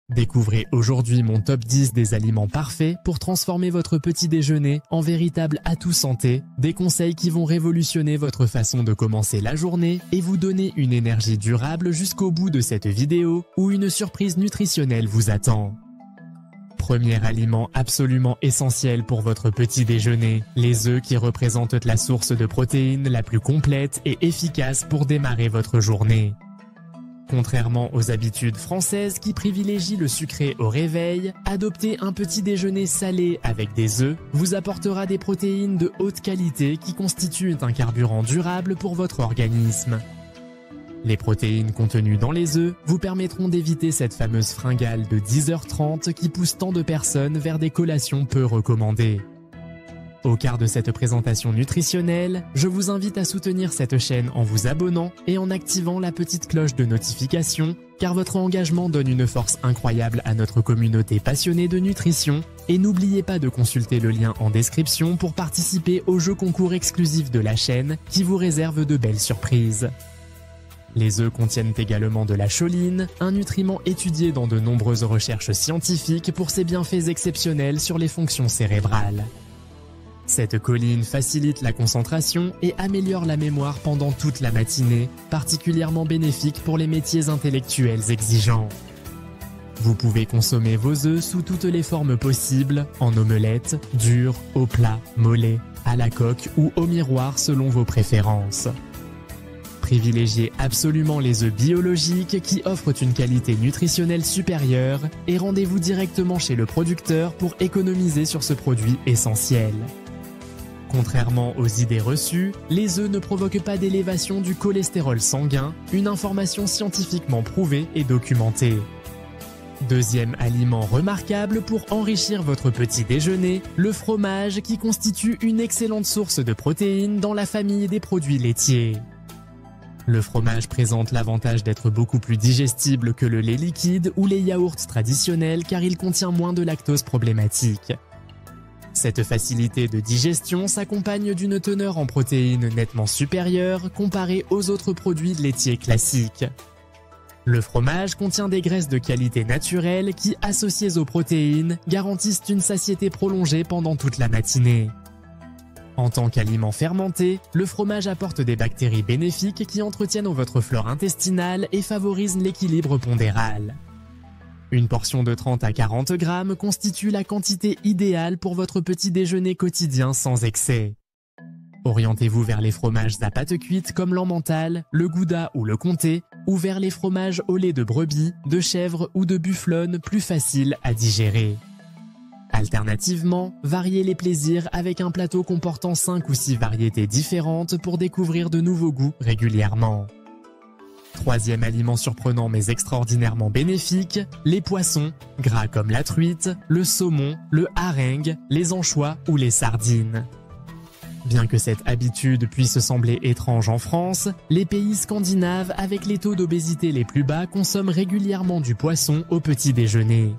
Découvrez aujourd'hui mon top 10 des aliments parfaits pour transformer votre petit déjeuner en véritable atout santé, des conseils qui vont révolutionner votre façon de commencer la journée et vous donner une énergie durable jusqu'au bout de cette vidéo où une surprise nutritionnelle vous attend. Premier aliment absolument essentiel pour votre petit déjeuner, les œufs qui représentent la source de protéines la plus complète et efficace pour démarrer votre journée. Contrairement aux habitudes françaises qui privilégient le sucré au réveil, adopter un petit déjeuner salé avec des œufs vous apportera des protéines de haute qualité qui constituent un carburant durable pour votre organisme. Les protéines contenues dans les œufs vous permettront d'éviter cette fameuse fringale de 10h30 qui pousse tant de personnes vers des collations peu recommandées. Au quart de cette présentation nutritionnelle, je vous invite à soutenir cette chaîne en vous abonnant et en activant la petite cloche de notification, car votre engagement donne une force incroyable à notre communauté passionnée de nutrition. Et n'oubliez pas de consulter le lien en description pour participer au jeu concours exclusif de la chaîne qui vous réserve de belles surprises. Les œufs contiennent également de la choline, un nutriment étudié dans de nombreuses recherches scientifiques pour ses bienfaits exceptionnels sur les fonctions cérébrales. Cette choline facilite la concentration et améliore la mémoire pendant toute la matinée, particulièrement bénéfique pour les métiers intellectuels exigeants. Vous pouvez consommer vos œufs sous toutes les formes possibles, en omelette, dure, au plat, mollet, à la coque ou au miroir selon vos préférences. Privilégiez absolument les œufs biologiques qui offrent une qualité nutritionnelle supérieure et rendez-vous directement chez le producteur pour économiser sur ce produit essentiel. Contrairement aux idées reçues, les œufs ne provoquent pas d'élévation du cholestérol sanguin, une information scientifiquement prouvée et documentée. Deuxième aliment remarquable pour enrichir votre petit déjeuner, le fromage qui constitue une excellente source de protéines dans la famille des produits laitiers. Le fromage présente l'avantage d'être beaucoup plus digestible que le lait liquide ou les yaourts traditionnels car il contient moins de lactose problématique. Cette facilité de digestion s'accompagne d'une teneur en protéines nettement supérieure comparée aux autres produits laitiers classiques. Le fromage contient des graisses de qualité naturelle qui, associées aux protéines, garantissent une satiété prolongée pendant toute la matinée. En tant qu'aliment fermenté, le fromage apporte des bactéries bénéfiques qui entretiennent votre flore intestinale et favorisent l'équilibre pondéral. Une portion de 30 à 40 grammes constitue la quantité idéale pour votre petit déjeuner quotidien sans excès. Orientez-vous vers les fromages à pâte cuite comme l'emmental, le gouda ou le comté, ou vers les fromages au lait de brebis, de chèvre ou de bufflonne plus faciles à digérer. Alternativement, variez les plaisirs avec un plateau comportant 5 ou 6 variétés différentes pour découvrir de nouveaux goûts régulièrement. Troisième aliment surprenant mais extraordinairement bénéfique, les poissons, gras comme la truite, le saumon, le haringue, les anchois ou les sardines. Bien que cette habitude puisse sembler étrange en France, les pays scandinaves avec les taux d'obésité les plus bas consomment régulièrement du poisson au petit déjeuner.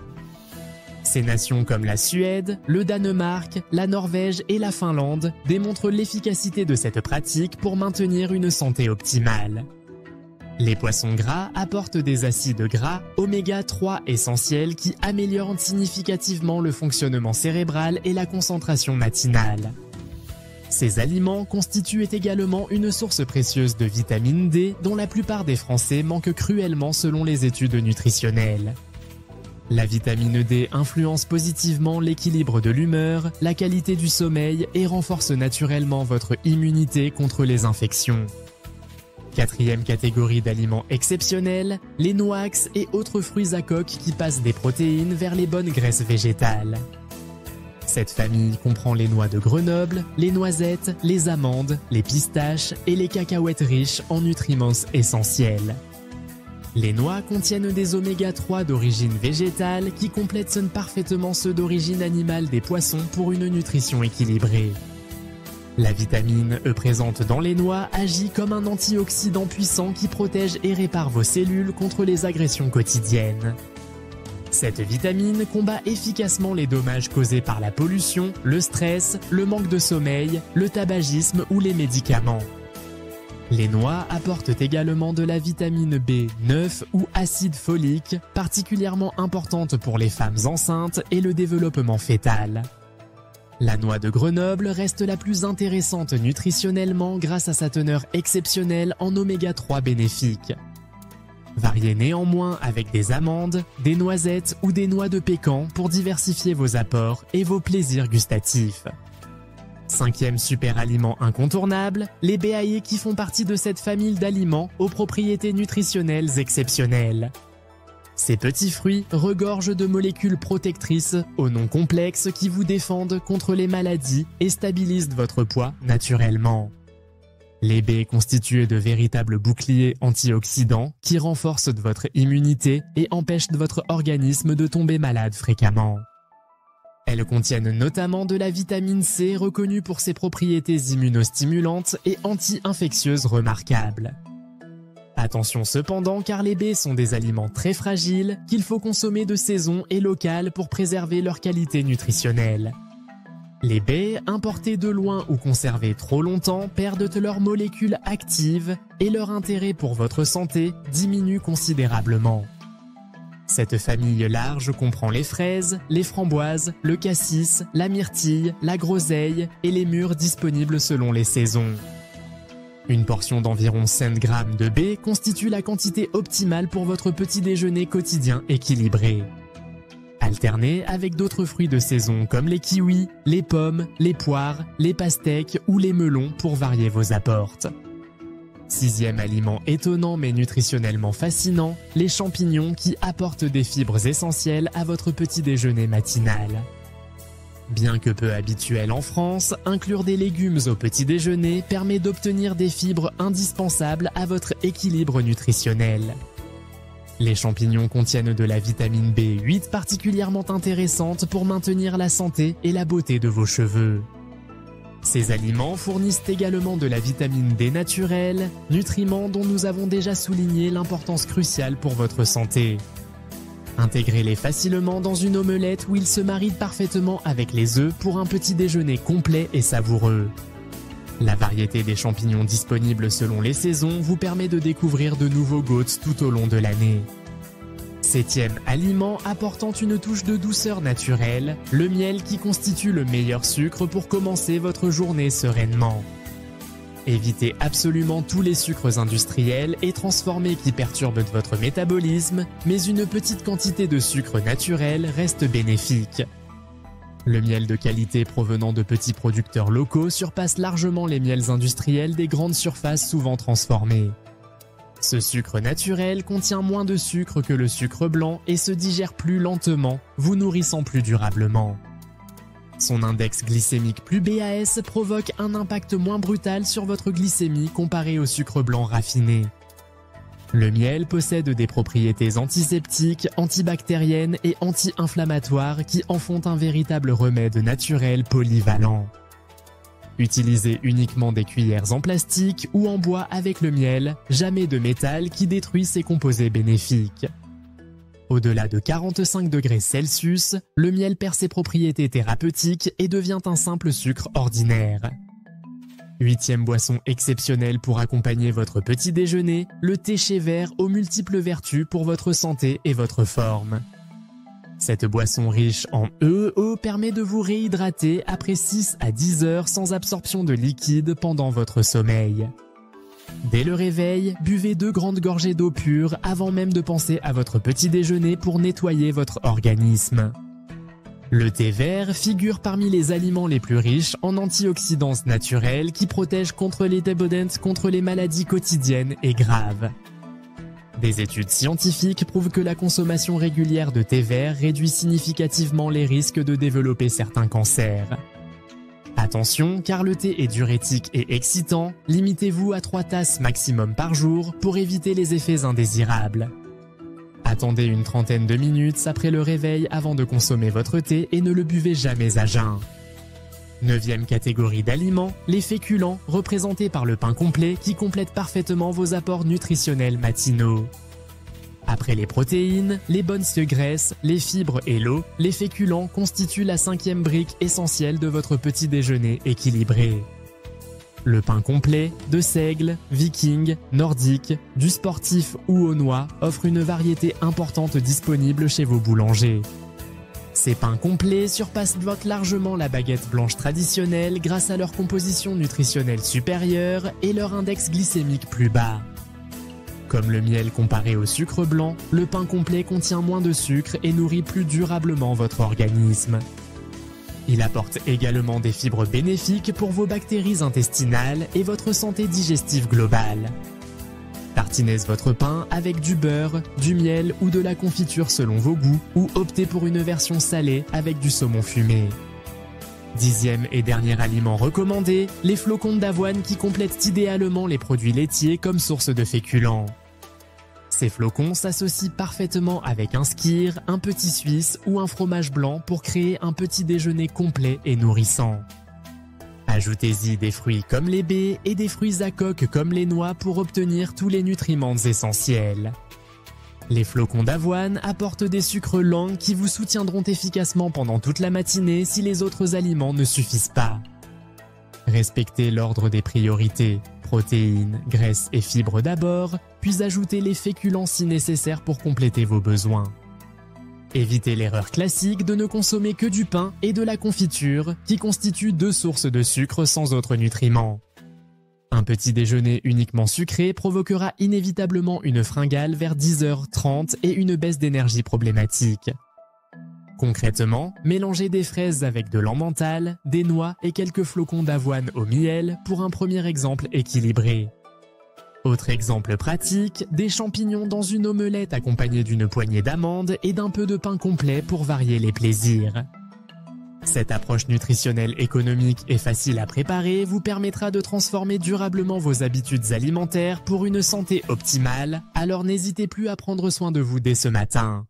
Ces nations comme la Suède, le Danemark, la Norvège et la Finlande démontrent l'efficacité de cette pratique pour maintenir une santé optimale. Les poissons gras apportent des acides gras oméga 3 essentiels qui améliorent significativement le fonctionnement cérébral et la concentration matinale. Ces aliments constituent également une source précieuse de vitamine D dont la plupart des Français manquent cruellement selon les études nutritionnelles. La vitamine D influence positivement l'équilibre de l'humeur, la qualité du sommeil et renforce naturellement votre immunité contre les infections. Quatrième catégorie d'aliments exceptionnels, les noix et autres fruits à coque qui passent des protéines vers les bonnes graisses végétales. Cette famille comprend les noix de Grenoble, les noisettes, les amandes, les pistaches et les cacahuètes riches en nutriments essentiels. Les noix contiennent des oméga 3 d'origine végétale qui complètent parfaitement ceux d'origine animale des poissons pour une nutrition équilibrée. La vitamine E présente dans les noix agit comme un antioxydant puissant qui protège et répare vos cellules contre les agressions quotidiennes. Cette vitamine combat efficacement les dommages causés par la pollution, le stress, le manque de sommeil, le tabagisme ou les médicaments. Les noix apportent également de la vitamine B9 ou acide folique, particulièrement importante pour les femmes enceintes et le développement fœtal. La noix de Grenoble reste la plus intéressante nutritionnellement grâce à sa teneur exceptionnelle en oméga 3 bénéfique. Variez néanmoins avec des amandes, des noisettes ou des noix de pécan pour diversifier vos apports et vos plaisirs gustatifs. 5e super aliment incontournable, les béaillés qui font partie de cette famille d'aliments aux propriétés nutritionnelles exceptionnelles. Ces petits fruits regorgent de molécules protectrices au nom complexe qui vous défendent contre les maladies et stabilisent votre poids naturellement. Les baies constituent de véritables boucliers antioxydants qui renforcent votre immunité et empêchent votre organisme de tomber malade fréquemment. Elles contiennent notamment de la vitamine C reconnue pour ses propriétés immunostimulantes et anti-infectieuses remarquables. Attention cependant car les baies sont des aliments très fragiles qu'il faut consommer de saison et local pour préserver leur qualité nutritionnelle. Les baies, importées de loin ou conservées trop longtemps, perdent leurs molécules actives et leur intérêt pour votre santé diminue considérablement. Cette famille large comprend les fraises, les framboises, le cassis, la myrtille, la groseille et les mûres disponibles selon les saisons. Une portion d'environ 5 grammes de baies constitue la quantité optimale pour votre petit déjeuner quotidien équilibré. Alternez avec d'autres fruits de saison comme les kiwis, les pommes, les poires, les pastèques ou les melons pour varier vos apports. 6e aliment étonnant mais nutritionnellement fascinant, les champignons qui apportent des fibres essentielles à votre petit déjeuner matinal. Bien que peu habituel en France, inclure des légumes au petit déjeuner permet d'obtenir des fibres indispensables à votre équilibre nutritionnel. Les champignons contiennent de la vitamine B8 particulièrement intéressante pour maintenir la santé et la beauté de vos cheveux. Ces aliments fournissent également de la vitamine D naturelle, nutriment dont nous avons déjà souligné l'importance cruciale pour votre santé. Intégrez-les facilement dans une omelette où ils se marient parfaitement avec les œufs pour un petit déjeuner complet et savoureux. La variété des champignons disponibles selon les saisons vous permet de découvrir de nouveaux goûts tout au long de l'année. 7e aliment apportant une touche de douceur naturelle, le miel qui constitue le meilleur sucre pour commencer votre journée sereinement. Évitez absolument tous les sucres industriels et transformés qui perturbent votre métabolisme, mais une petite quantité de sucre naturel reste bénéfique. Le miel de qualité provenant de petits producteurs locaux surpasse largement les miels industriels des grandes surfaces souvent transformés. Ce sucre naturel contient moins de sucre que le sucre blanc et se digère plus lentement, vous nourrissant plus durablement. Son index glycémique plus BAS provoque un impact moins brutal sur votre glycémie comparé au sucre blanc raffiné. Le miel possède des propriétés antiseptiques, antibactériennes et anti-inflammatoires qui en font un véritable remède naturel polyvalent. Utilisez uniquement des cuillères en plastique ou en bois avec le miel, jamais de métal qui détruit ses composés bénéfiques. Au-delà de 45 degrés Celsius, le miel perd ses propriétés thérapeutiques et devient un simple sucre ordinaire. 8e boisson exceptionnelle pour accompagner votre petit déjeuner, le thé chai vert aux multiples vertus pour votre santé et votre forme. Cette boisson riche en EEO permet de vous réhydrater après 6 à 10 heures sans absorption de liquide pendant votre sommeil. Dès le réveil, buvez 2 grandes gorgées d'eau pure avant même de penser à votre petit déjeuner pour nettoyer votre organisme. Le thé vert figure parmi les aliments les plus riches en antioxydants naturels qui protègent contre les maladies quotidiennes et graves. Des études scientifiques prouvent que la consommation régulière de thé vert réduit significativement les risques de développer certains cancers. Attention, car le thé est diurétique et excitant, limitez-vous à 3 tasses maximum par jour pour éviter les effets indésirables. Attendez une trentaine de minutes après le réveil avant de consommer votre thé et ne le buvez jamais à jeun. 9e catégorie d'aliments, les féculents, représentés par le pain complet qui complète parfaitement vos apports nutritionnels matinaux. Après les protéines, les bonnes graisses, les fibres et l'eau, les féculents constituent la 5e brique essentielle de votre petit déjeuner équilibré. Le pain complet, de seigle, viking, nordique, du sportif ou aux noix offre une variété importante disponible chez vos boulangers. Ces pains complets surpassent largement la baguette blanche traditionnelle grâce à leur composition nutritionnelle supérieure et leur index glycémique plus bas. Comme le miel comparé au sucre blanc, le pain complet contient moins de sucre et nourrit plus durablement votre organisme. Il apporte également des fibres bénéfiques pour vos bactéries intestinales et votre santé digestive globale. Tartinez votre pain avec du beurre, du miel ou de la confiture selon vos goûts, ou optez pour une version salée avec du saumon fumé. 10e et dernier aliment recommandé, les flocons d'avoine qui complètent idéalement les produits laitiers comme source de féculents. Ces flocons s'associent parfaitement avec un skyr, un petit suisse ou un fromage blanc pour créer un petit déjeuner complet et nourrissant. Ajoutez-y des fruits comme les baies et des fruits à coque comme les noix pour obtenir tous les nutriments essentiels. Les flocons d'avoine apportent des sucres lents qui vous soutiendront efficacement pendant toute la matinée si les autres aliments ne suffisent pas. Respectez l'ordre des priorités, protéines, graisses et fibres d'abord, puis ajoutez les féculents si nécessaire pour compléter vos besoins. Évitez l'erreur classique de ne consommer que du pain et de la confiture, qui constituent deux sources de sucre sans autres nutriments. Un petit déjeuner uniquement sucré provoquera inévitablement une fringale vers 10h30 et une baisse d'énergie problématique. Concrètement, mélangez des fraises avec de l'emmental, des noix et quelques flocons d'avoine au miel pour un premier exemple équilibré. Autre exemple pratique, des champignons dans une omelette accompagnée d'une poignée d'amandes et d'un peu de pain complet pour varier les plaisirs. Cette approche nutritionnelle économique et facile à préparer vous permettra de transformer durablement vos habitudes alimentaires pour une santé optimale, alors n'hésitez plus à prendre soin de vous dès ce matin.